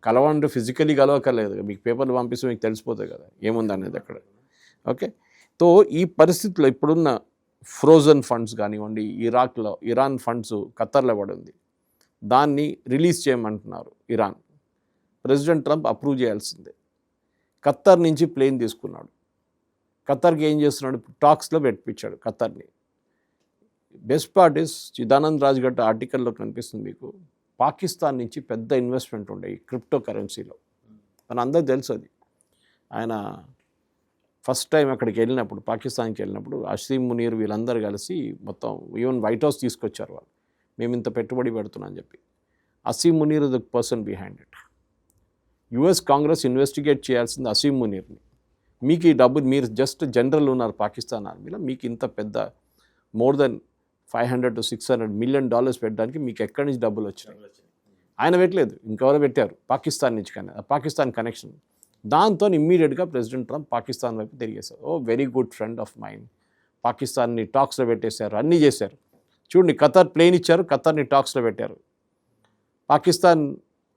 కలవంటే physically కలవక్కర్లేదు, మీకు పేపర్లు పంపిస్తే మీకు తెలిసిపోతుంది కదా ఏముంది అనేది అక్కడ. ఓకే, సో ఈ పరిస్థితిలో ఇప్పుడున్న ఫ్రోజన్ ఫండ్స్ కానివ్వండి, ఇరాన్ ఫండ్స్ ఖత్తర్లో పడి ఉంది, దాన్ని రిలీజ్ చేయమంటున్నారు ఇరాన్. ప్రెసిడెంట్ ట్రంప్ అప్రూవ్ చేయాల్సిందే. ఖత్తర్ నుంచి ప్లేన్ తీసుకున్నాడు, ఖత్తర్కి ఏం చేస్తున్నాడు, టాక్స్లో పెట్టించాడు ఖత్తర్ని. Best part is Chidanand Raj గట్ట ఆర్టికల్లో కనిపిస్తుంది మీకు, పాకిస్తాన్ నుంచి పెద్ద ఇన్వెస్ట్మెంట్ ఉండే ఈ క్రిప్టో కరెన్సీలో. మన అందరికి తెలుసు అది. ఆయన ఫస్ట్ టైం అక్కడికి వెళ్ళినప్పుడు, పాకిస్తాన్కి వెళ్ళినప్పుడు అసీం మునీర్ వీళ్ళందరూ కలిసి మొత్తం ఈవెన్ వైట్ హౌస్ తీసుకొచ్చారు వాళ్ళు, మేము ఇంత పెట్టుబడి పెడుతున్నాం అని చెప్పి. Asim Munir the person behind it. US Congress investigate చేయాల్సింది అసీం మునీర్ని. మీకు ఈ డబ్బు, మీరు జస్ట్ జనరల్ ఉన్నారు పాకిస్తాన్ ఆర్మీలో, మీకు ఇంత పెద్ద మోర్ దెన్ $500 to $600 million పెట్టడానికి మీకు ఎక్కడి నుంచి డబ్బులు వచ్చినాయి? ఆయన పెట్టలేదు, ఇంకెవరో పెట్టారు పాకిస్తాన్ నుంచి. కానీ పాకిస్తాన్ కనెక్షన్. దాంతో ఇమ్మీడియట్గా ప్రెసిడెంట్ ట్రంప్ పాకిస్తాన్ వైపు తిరిగేశారు. Oh very good friend of mind, పాకిస్తాన్ని టాక్స్లో పెట్టేశారు, అన్నీ చేశారు. చూడండి, ఖత్తర్ ప్లేన్ ఇచ్చారు, ఖత్తర్ని టాక్స్లో పెట్టారు. పాకిస్తాన్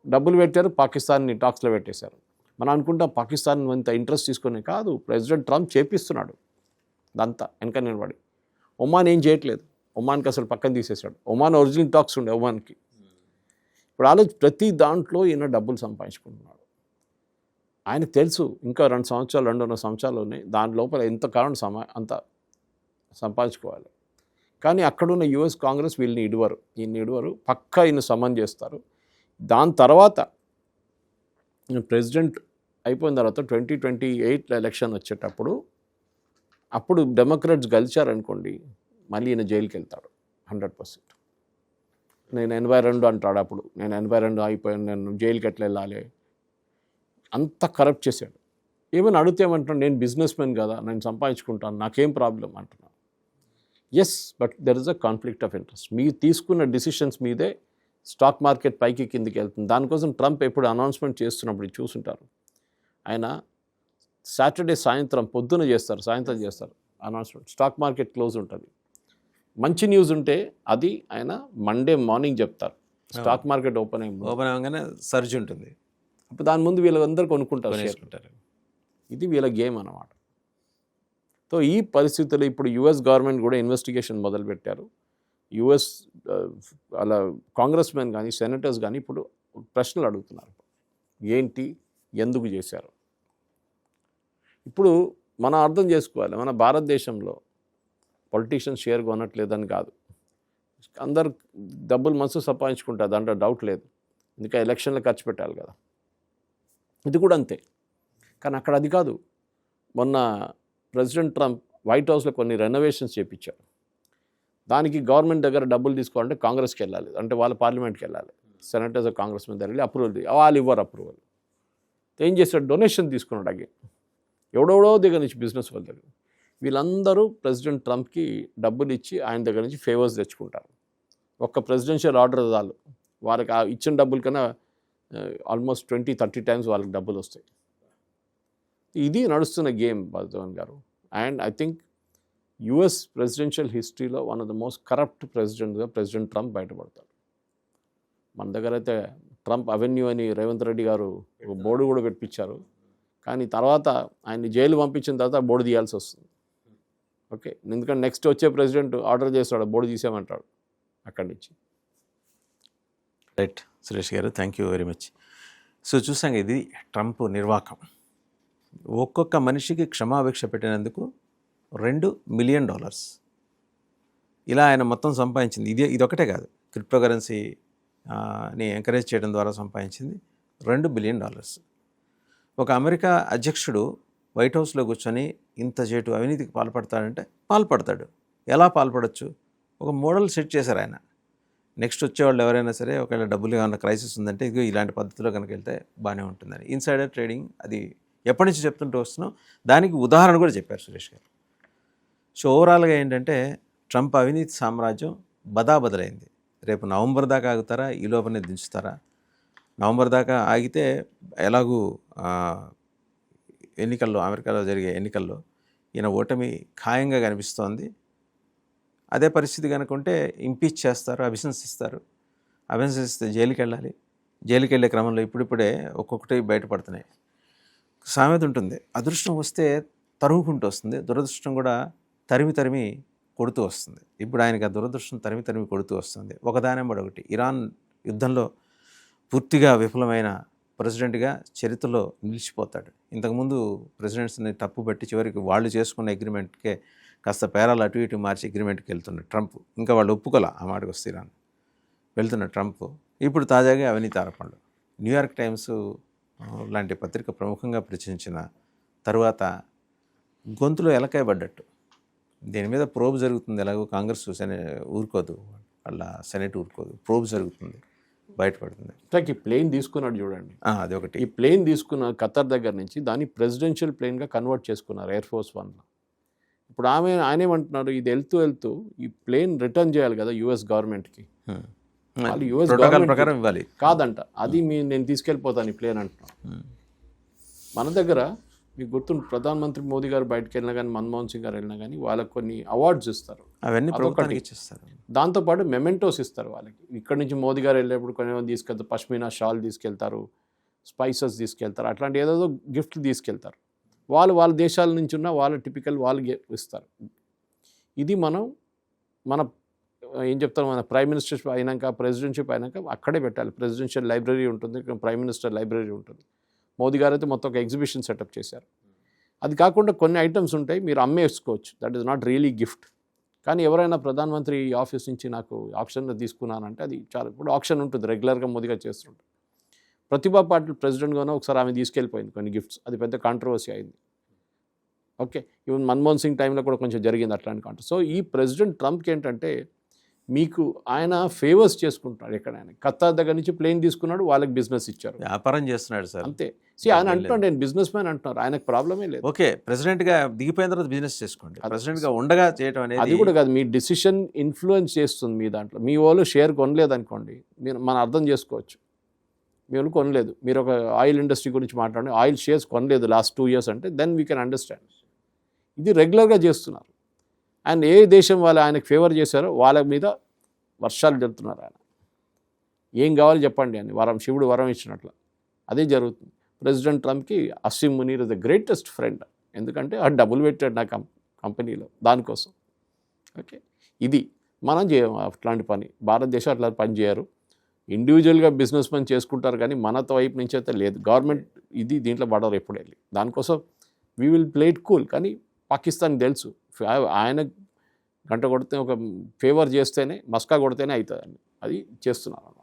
డబ్బులు పెట్టారు, పాకిస్తాన్ని టాక్స్లో పెట్టేశారు. మనం అనుకుంటాం పాకిస్తాన్ అంత ఇంట్రెస్ట్ తీసుకునే, కాదు, ప్రెసిడెంట్ ట్రంప్ చేపిస్తున్నాడు అదంతా వెనక నిలబడి. ఒమాన్ ఏం చేయట్లేదు, ఒమాన్కి అసలు పక్కన తీసేశాడు. ఒమాన్ ఒరిజినల్ టాక్స్ ఉండే ఒమాన్కి. ఇప్పుడు ఆలోచి ప్రతి దాంట్లో ఈయన డబ్బులు సంపాదించుకుంటున్నాడు. ఆయనకు తెలుసు ఇంకా 2.5 సంవత్సరాలు ఉన్నాయి, దాని లోపల ఎంత కారణం అంత సంపాదించుకోవాలి. కానీ అక్కడున్న యుఎస్ కాంగ్రెస్ వీళ్ళని ఇడవరు, పక్కా ఈయన సమన్ చేస్తారు. దాని తర్వాత ప్రెసిడెంట్ అయిపోయిన తర్వాత 2028 ఎలక్షన్ వచ్చేటప్పుడు, అప్పుడు డెమోక్రాట్స్ గెలిచారనుకోండి, మళ్ళీ ఈయన జైలుకి వెళ్తాడు 100%. నేను 82 అంటాడు. అప్పుడు నేను 82 అయిపోయాను, నేను జైలుకి ఎట్లా వెళ్ళాలి, అంత కరప్ట్ చేశాడు. ఏమైనా అడిగితే ఏమంటున్నాడు, నేను బిజినెస్ మ్యాన్ కదా, నేను సంపాదించుకుంటాను, నాకేం ప్రాబ్లం అంటున్నాను. Yes, but there is a conflict of interest. మీరు తీసుకున్న డిసిషన్స్ మీదే స్టాక్ మార్కెట్ పైకి కిందికి వెళ్తుంది. దానికోసం ట్రంప్ ఎప్పుడు అనౌన్స్మెంట్ చేస్తున్నప్పుడు చూసుంటారు, ఆయన సాటర్డే పొద్దున చేస్తారు, సాయంత్రం చేస్తారు అనౌన్స్మెంట్. స్టాక్ మార్కెట్ క్లోజ్ ఉంటుంది. మంచి న్యూస్ ఉంటే అది ఆయన మండే మార్నింగ్ చెప్తారు, స్టాక్ మార్కెట్ ఓపెన్ అవ్వగానే సర్జ్ ఉంటుంది. అప్పుడు దాని ముందు వీళ్ళందరూ కొనుక్కుంటారు. ఇది వీళ్ళ గేమ్ అన్నమాట. సో ఈ పరిస్థితుల్లో ఇప్పుడు యుఎస్ గవర్నమెంట్ కూడా ఇన్వెస్టిగేషన్ మొదలుపెట్టారు. యుఎస్ అలా కాంగ్రెస్ మెన్ కానీ సెనేటర్స్ కానీ ఇప్పుడు ప్రశ్నలు అడుగుతున్నారు, ఏంటి, ఎందుకు చేశారు. ఇప్పుడు మనం అర్థం చేసుకోవాలి, మన భారతదేశంలో పొలిటీషియన్స్ షేర్ కొనట్లేదని కాదు, అందరు డబ్బులు మనసు సంపాదించుకుంటారు, దాంట్లో డౌట్ లేదు. ఇంకా ఎలక్షన్లో ఖర్చు పెట్టాలి కదా, ఇది కూడా అంతే. కానీ అక్కడ అది కాదు. మొన్న ప్రెసిడెంట్ ట్రంప్ వైట్ హౌస్లో కొన్ని రెనోవేషన్స్ చేయించారు. దానికి గవర్నమెంట్ దగ్గర డబ్బులు తీసుకోవాలంటే కాంగ్రెస్కి వెళ్ళాలి, అంటే వాళ్ళ పార్లమెంట్కి వెళ్ళాలి, సెనేటర్స్ కాంగ్రెస్ మీద వెళ్ళి అప్రూవల్, వాళ్ళు ఇవ్వరు అప్రూవల్. ఏం చేశాడు, డొనేషన్ తీసుకున్నాడు. అగైన్ ఎవడెవడో దగ్గర నుంచి బిజినెస్ వాళ్ళ దగ్గర, వీళ్ళందరూ ప్రెసిడెంట్ ట్రంప్కి డబ్బులు ఇచ్చి ఆయన దగ్గర నుంచి ఫేవర్స్ తెచ్చుకుంటారు. ఒక్క ప్రెసిడెన్షియల్ ఆర్డర్ చాలు, వాళ్ళకి ఇచ్చిన డబ్బుల కన్నా ఆల్మోస్ట్ 20-30 టైమ్స్ వాళ్ళకి డబ్బులు వస్తాయి. ఇది నడుస్తున్న గేమ్ బల్దవన్ గారు. And I think US presidential హిస్టరీలో one of the most corrupt ప్రెసిడెంట్గా ప్రెసిడెంట్ ట్రంప్ బయటపడతాడు. మన దగ్గర అయితే ట్రంప్ అవెన్యూ అని రేవంత్ రెడ్డి గారు ఒక బోర్డు కూడా పెట్టించారు. కానీ తర్వాత ఆయన్ని జైలు పంపించిన తర్వాత బోర్డు తీయాల్సి వస్తుంది. ఓకే, ఎందుకంటే నెక్స్ట్ వచ్చే ప్రెసిడెంట్ ఆర్డర్ చేస్తాడు, బోర్డు తీసేయమంటాడు అక్కడి నుంచి. రైట్ సురేష్ గారు, thank you very much. So చూసాం, ఇది ట్రంప్ నిర్వాకం. ఒక్కొక్క మనిషికి క్షమాభిక్ష పెట్టినందుకు $2 మిలియన్. ఇలా ఆయన మొత్తం సంపాదించింది. ఇదొకటే కాదు, క్రిప్టో కరెన్సీని ఎంకరేజ్ చేయడం ద్వారా సంపాదించింది $2 బిలియన్. ఒక అమెరికా అధ్యక్షుడు వైట్ హౌస్లో కూర్చొని ఇంత చేటు అవినీతికి పాల్పడతాడంటే పాల్పడతాడు. ఎలా పాల్పడచ్చు? ఒక మోడల్ సెట్ చేశారు ఆయన. నెక్స్ట్ వచ్చేవాళ్ళు ఎవరైనా సరే, ఒకవేళ డబ్బులు ఏమైనా క్రైసిస్ ఉందంటే ఇదిగో ఇలాంటి పద్ధతిలో కనుక వెళ్తే బాగానే ఉంటుందని. ఇన్సైడర్ ట్రేడింగ్ అది ఎప్పటి నుంచి చెప్తుంటూ వస్తున్నాం, దానికి ఉదాహరణ కూడా చెప్పారు సురేష్ గారు. సో ఓవరాల్గా ఏంటంటే ట్రంప్ అవినీతి సామ్రాజ్యం బదాబదలైంది. రేపు నవంబర్ దాకా ఆగుతారా, ఈ లోపలనే దించుతారా? నవంబర్ దాకా ఆగితే ఎలాగూ ఎన్నికల్లో, అమెరికాలో జరిగే ఎన్నికల్లో ఈయన ఓటమి ఖాయంగా కనిపిస్తోంది. అదే పరిస్థితి కనుక ఉంటే ఇంపీచ్ చేస్తారు, అభిశంసిస్తారు. అభిశంసిస్తే జైలుకి వెళ్ళాలి. జైలుకి వెళ్ళే క్రమంలో ఇప్పుడిప్పుడే ఒక్కొక్కటి బయటపడుతున్నాయి. సామెత ఉంటుంది, అదృష్టం వస్తే తరుముకుంటూ వస్తుంది, దురదృష్టం కూడా తరిమి తరిమి కొడుతూ వస్తుంది. ఇప్పుడు ఆయనకి ఆ దురదృష్టం తరిమి తరిమి కొడుతూ వస్తుంది. ఒకదానెంబడి ఒకటి. ఇరాన్ యుద్ధంలో పూర్తిగా విఫలమైన ప్రెసిడెంట్గా చరిత్రలో నిలిచిపోతాడు. ఇంతకుముందు ప్రెసిడెంట్స్ని తప్పుబట్టి చివరికి వాళ్ళు చేసుకున్న అగ్రిమెంట్కే కాస్త పేరాలు అటు ఇటు మార్చి అగ్రిమెంట్కి వెళ్తున్నాడు ట్రంప్. ఇంకా వాళ్ళు ఒప్పుకోలే ఆ మాటకు వస్తే ఇరాన్ వెళ్తున్న ట్రంప్ ఇప్పుడు తాజాగా అవినీతి ఆరోపణలు. న్యూయార్క్ టైమ్స్ లాంటి పత్రిక ప్రముఖంగా ప్రచురించిన తరువాత గొంతులో ఎలకాయ పడ్డట్టు దీని మీద ప్రోబ్ జరుగుతుంది. ఎలాగో కాంగ్రెస్ ఊరుకోదు, వాళ్ళ సెనెట్ ఊరుకోదు, ప్రోబ్ జరుగుతుంది, బయటపడుతుంది. ఈ ప్లేన్ తీసుకున్నాడు చూడండి, అది ఒకటి. ఈ ప్లేన్ తీసుకున్న ఖతర్ దగ్గర నుంచి దాన్ని ప్రెసిడెన్షియల్ ప్లేన్గా కన్వర్ట్ చేసుకున్నారు ఎయిర్ ఫోర్స్ వన్లో. ఇప్పుడు ఆయన ఏమంటున్నారు, ఇది వెళ్తూ ఈ ప్లేన్ రిటర్న్ చేయాలి కదా యుఎస్ గవర్నమెంట్కి. వాళ్ళు యుఎస్ ప్రోటోకాల్ ప్రకారం ఇవ్వాలి. కాదంట, అది నేను తీసుకెళ్ళిపోతాను ఈ ప్లేన్ అంటున్నాను. మన దగ్గర మీకు గుర్తుంటుంది, ప్రధానమంత్రి మోదీ గారు బయటకు వెళ్ళినా కానీ, మన్మోహన్ సింగ్ గారు వెళ్ళినా కానీ వాళ్ళకి కొన్ని అవార్డ్స్ ఇస్తారు, అవన్నీ ప్రభుత్వానికి ఇచ్చేస్తారు. దాంతోపాటు మెమెంటోస్ ఇస్తారు వాళ్ళకి. ఇక్కడ నుంచి మోదీ గారు వెళ్ళేప్పుడు కొన్ని తీసుకెళ్తారు, పష్మీనా షాల్ తీసుకెళ్తారు, స్పైసెస్ తీసుకెళ్తారు, అట్లాంటి ఏదేదో గిఫ్ట్లు తీసుకెళ్తారు. వాళ్ళ దేశాల నుంచి ఉన్న వాళ్ళ టిపికల్ వాళ్ళకి ఇస్తారు. ఇది మన ఏం చెప్తారు, మన ప్రైమ్ మినిస్టర్షిప్ అయినాక, ప్రెసిడెంట్షిప్ అయినాక అక్కడే పెట్టాలి. ప్రెసిడెన్షియల్ లైబ్రరీ ఉంటుంది, ఇక్కడ ప్రైమ్ మినిస్టర్ లైబ్రరీ ఉంటుంది. మోదీ గారు అయితే మొత్తం ఒక ఎగ్జిబిషన్ సెటప్ చేశారు. అది కాకుండా కొన్ని ఐటమ్స్ ఉంటాయి మీరు అమ్మేసుకోవచ్చు, that is not really gift. కానీ ఎవరైనా ప్రధానమంత్రి ఆఫీస్ నుంచి నాకు ఆప్షన్లో తీసుకున్నానంటే అది చాలా, ఇప్పుడు ఆప్షన్ ఉంటుంది రెగ్యులర్గా మోదీ గారు చేస్తుంటారు. ప్రతిభా పాటిల్ ప్రెసిడెంట్గానే ఒకసారి ఆమె తీసుకెళ్ళిపోయింది కొన్ని గిఫ్ట్స్, అది పెద్ద కాంట్రవర్సీ అయింది. ఓకే, ఈవెన్ మన్మోహన్ సింగ్ టైంలో కూడా కొంచెం జరిగింది అట్లాంటి కాంట్రవర్సీ. సో ఈ ప్రెసిడెంట్ ట్రంప్కి ఏంటంటే మీకు ఆయన ఫేవర్స్ చేసుకుంటున్నాడు. ఎక్కడైనా ఖతార్ దగ్గర నుంచి ప్లేన్ తీసుకున్నాడు, వాళ్ళకి బిజినెస్ ఇచ్చారు, వ్యాపారం చేస్తున్నాడు సార్. అంతే. ఆయన అంటున్నాడు నేను బిజినెస్ మ్యాన్ అంటున్నారు, ఆయనకు ప్రాబ్లమే లేదు. ఓకే, ప్రెసిడెంట్గా దిగిపోయిన తర్వాత బిజినెస్ చేసుకోండి. ప్రెసిడెంట్గా ఉండగా చేయడం అనేది అది కూడా కాదు, మీ డిసిషన్ ఇన్ఫ్లుయెన్స్ చేస్తుంది మీ దాంట్లో. మీ వాళ్ళు షేర్ కొనలేదు అనుకోండి, మనం అర్థం చేసుకోవచ్చు. మీ వాళ్ళు కొనలేదు, మీరు ఒక ఆయిల్ ఇండస్ట్రీ గురించి మాట్లాడండి, ఆయిల్ షేర్స్ కొనలేదు లాస్ట్ 2 years అంటే దెన్ వీ కెన్ అండర్స్టాండ్. ఇది రెగ్యులర్గా చేస్తున్నారు. అండ్ ఏ దేశం వాళ్ళు ఆయనకు ఫేవర్ చేశారో వాళ్ళ మీద వర్షాలు జరుగుతున్నారు. ఆయన ఏం కావాలి చెప్పండి అని శివుడు వరం ఇచ్చినట్లు అదే జరుగుతుంది. ప్రెసిడెంట్ ట్రంప్కి Asim Munir is the greatest friend, ఎందుకంటే ఆ డబ్బులు పెట్టాడు నా కంపెనీలో దానికోసం. ఓకే, ఇది మనం చేయము అట్లాంటి పని. భారతదేశం అట్లా పని చేయరు. ఇండివిజువల్గా బిజినెస్ మెన్ చేసుకుంటారు కానీ మనతో వైపు నుంచి అయితే లేదు. గవర్నమెంట్ ఇది దీంట్లో పడరు ఎప్పుడు వెళ్ళి. దానికోసం we will play it cool. కానీ పాకిస్తాన్ తెలుసు ఆయన గంట కొడితే ఒక ఫేవర్ చేస్తేనే, మస్కా కొడితేనే అవుతుందండి, అది చేస్తున్నారు.